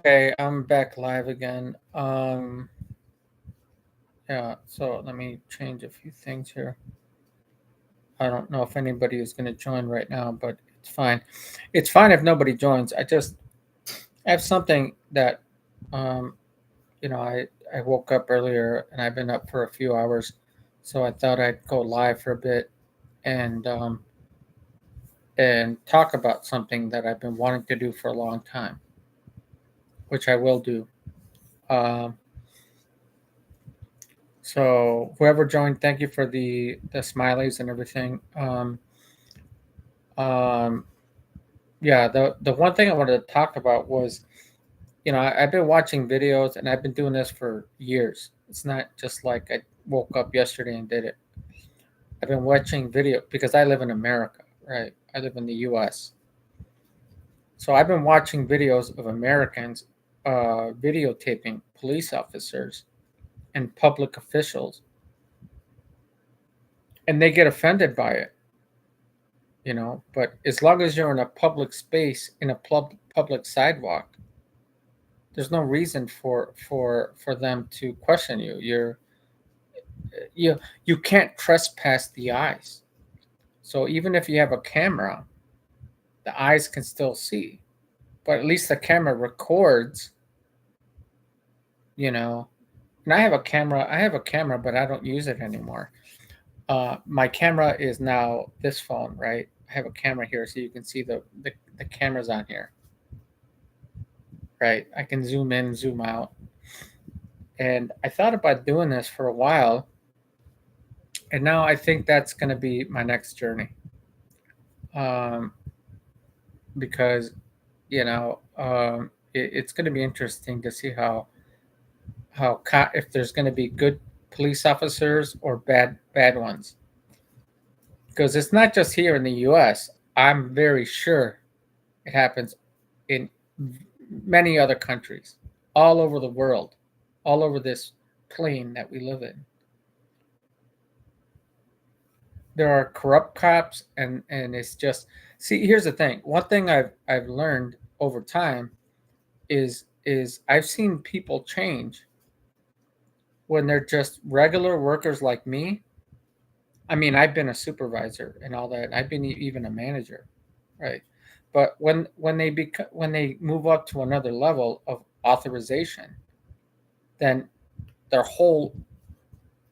Okay, I'm back live again. Yeah, so let me change a few things here. I don't know if anybody is going to join right now, but it's fine. It's fine if nobody joins. I have something that, um, I woke up earlier and I've been up for a few hours, so I thought I'd go live for a bit and and talk about something that I've been wanting to do for a long time, which I will do. Um, So whoever joined, thank you for the smileys and everything. Um, yeah, the one thing I wanted to talk about was, I've been watching videos and I've been doing this for years. It's not just like I woke up yesterday and did it. I've been watching video because I live in America, right? I live in the U.S. So I've been watching videos of Americans videotaping police officers and public officials, and they get offended by it. But as long as you're in a public space, in a public sidewalk, there's no reason for them to question you. You can't trespass the eyes. So even if you have a camera, the eyes can still see, but at least the camera records. you know and I have a camera, but I don't use it anymore. My camera is now this phone, right? I have a camera here so you can see the cameras on here, right? I can zoom in, zoom out. And I thought about doing this for a while, and now I think that's going to be my next journey. Um, because it's going to be interesting to see if there's going to be good police officers or bad ones. Because it's not just here in the U.S. I'm very sure it happens in many other countries, all over the world, all over this plane that we live in. There are corrupt cops, and it's just, see, here's the thing. One thing I've learned over time is I've seen people change when they're just regular workers like me. I mean, I've been a supervisor and all that. I've been even a manager, right? But when they move up to another level of authorization, then their whole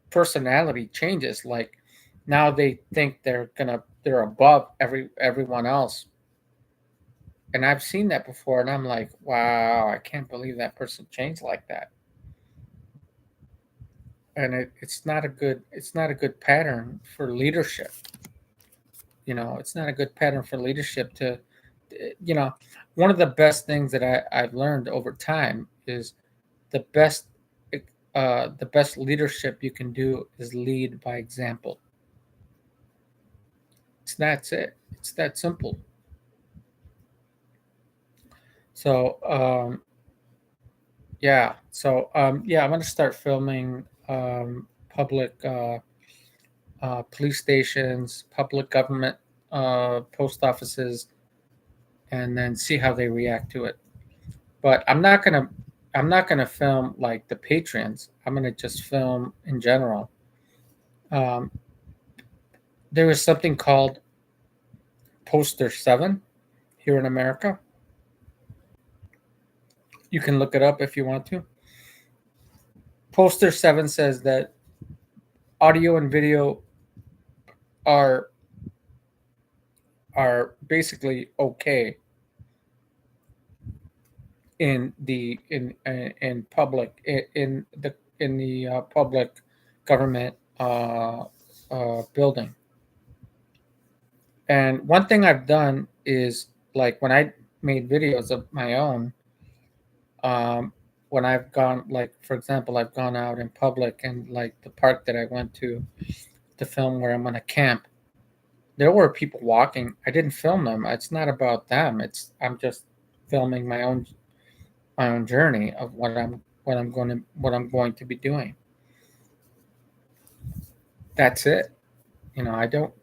personality changes. Like, now they think they're above everyone else. And I've seen that before, and I'm like, wow, I can't believe that person changed like that. And it's not a good pattern for leadership. It's not a good pattern for leadership to, you know, one of the best things that I've learned over time is the best the best leadership you can do is lead by example. That's it. It's that simple. So yeah, I'm gonna start filming public police stations, public government post offices, and then see how they react to it. But I'm not gonna film like the patrons. I'm gonna just film in general. Um, there is something called Poster 7 here in America. You can look it up if you want to. Poster 7 says that audio and video are are basically okay in public, in the public government building. And one thing I've done is, like, when I made videos of my own, um, when I've gone, like, for example, I've gone out in public, and like the park that I went to film where I'm gonna camp, there were people walking. I didn't film them. It's not about them. I'm just filming my own journey of what I'm going to be doing. That's it. I don't.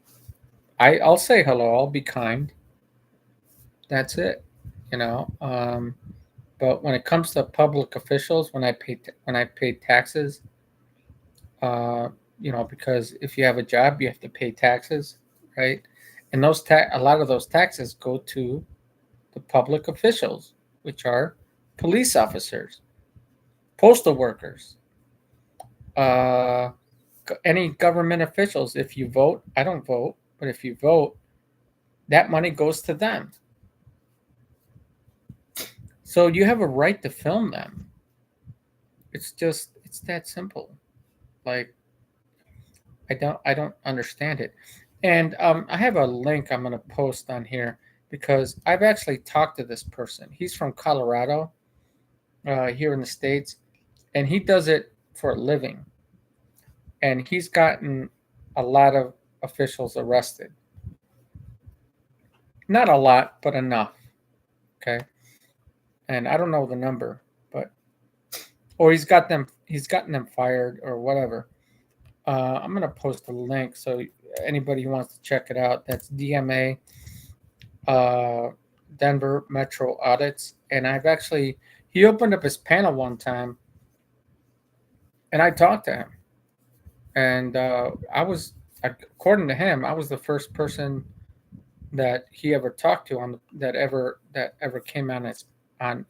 I'll say hello. I'll be kind. That's it. You know. But when it comes to public officials, when I pay taxes, uh, because if you have a job, you have to pay taxes, right? And a lot of those taxes go to the public officials, which are police officers, postal workers, uh, any government officials. If you vote, I don't vote, but if you vote, that money goes to them. So you have a right to film them. It's that simple. Like I don't understand it. And I have a link I'm going to post on here because I've actually talked to this person. He's from Colorado, here in the States, and he does it for a living. And he's gotten a lot of officials arrested. Not a lot, but enough. Okay. And I don't know the number, but or he's gotten them fired or whatever. I'm gonna post a link so anybody who wants to check it out. That's DMA, uh, Denver Metro Audits, and he opened up his panel one time, and I talked to him, and according to him, I was the first person that he ever talked to that ever came on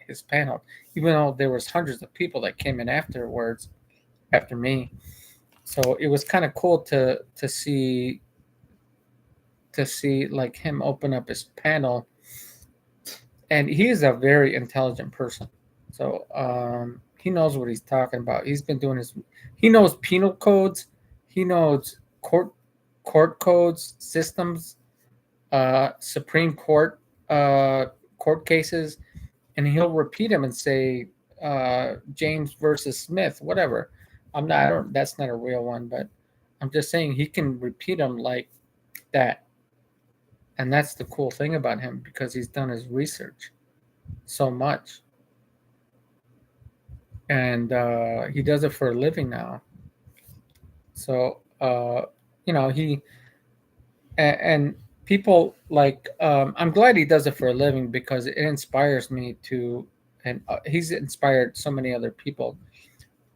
his panel, even though there was hundreds of people that came in afterwards after me. So it was kind of cool to see like him open up his panel, and he is a very intelligent person. So he knows what he's talking about. He knows penal codes, he knows court codes, systems, Supreme Court court cases, and he'll repeat them and say James versus Smith, whatever. I'm not. I don't. That's not a real one, but I'm just saying he can repeat them like that, and that's the cool thing about him because he's done his research so much, and he does it for a living now. So he and people like I'm glad he does it for a living because it inspires me to, and he's inspired so many other people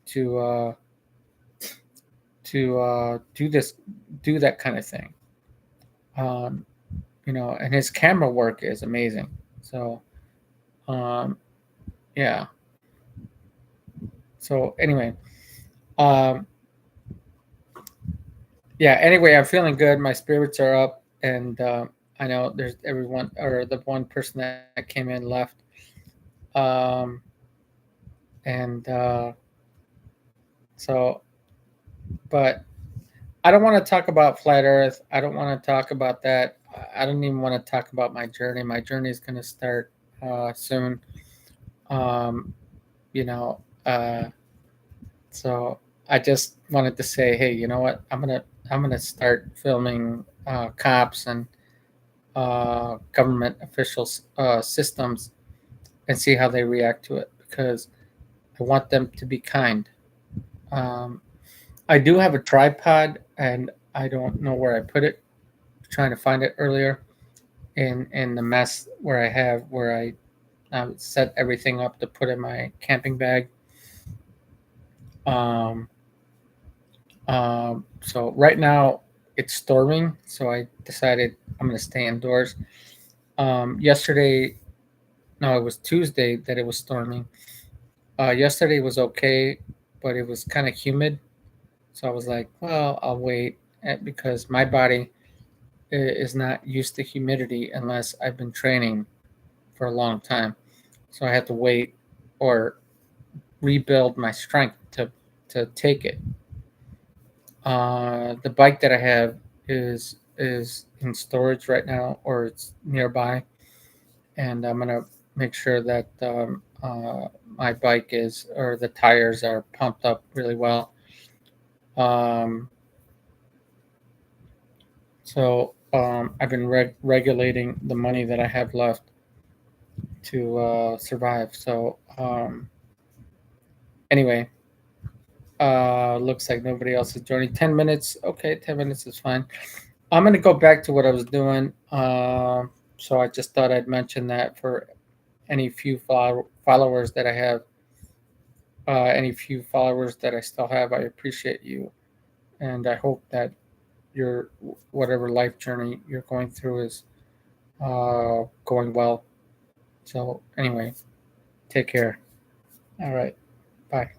to do that kind of thing. Um, and his camera work is amazing. So, um, yeah. So anyway, um, yeah. Anyway, I'm feeling good. My spirits are up, and I know there's everyone or the one person that came in left. Um, and so, but I don't want to talk about flat Earth. I don't want to talk about that. I don't even want to talk about my journey. My journey is going to start soon. Um, you know, uh, so I just wanted to say, hey, you know what? I'm gonna start filming cops and government officials systems and see how they react to it because I want them to be kind. Um, I do have a tripod and I don't know where I put it. Trying to find it earlier in the mess where I set everything up to put in my camping bag. Um, so right now it's storming, so I decided I'm going to stay indoors. Yesterday, no, it was Tuesday that it was storming. Yesterday was okay, but it was kind of humid, so I was like, well, I'll wait because my body is not used to humidity unless I've been training for a long time. So I had to wait or rebuild my strength to take it. The bike that I have is in storage right now, or it's nearby, and I'm gonna make sure that my bike is or the tires are pumped up really well. Um, I've been regulating the money that I have left to survive. So anyway, looks like nobody else is joining. 10 minutes, okay, 10 minutes is fine. I'm gonna go back to what I was doing. So I just thought I'd mention that for any few followers that I have, any few followers that I still have. I appreciate you, and I hope that your whatever life journey you're going through is going well. So anyway, take care. All right, bye.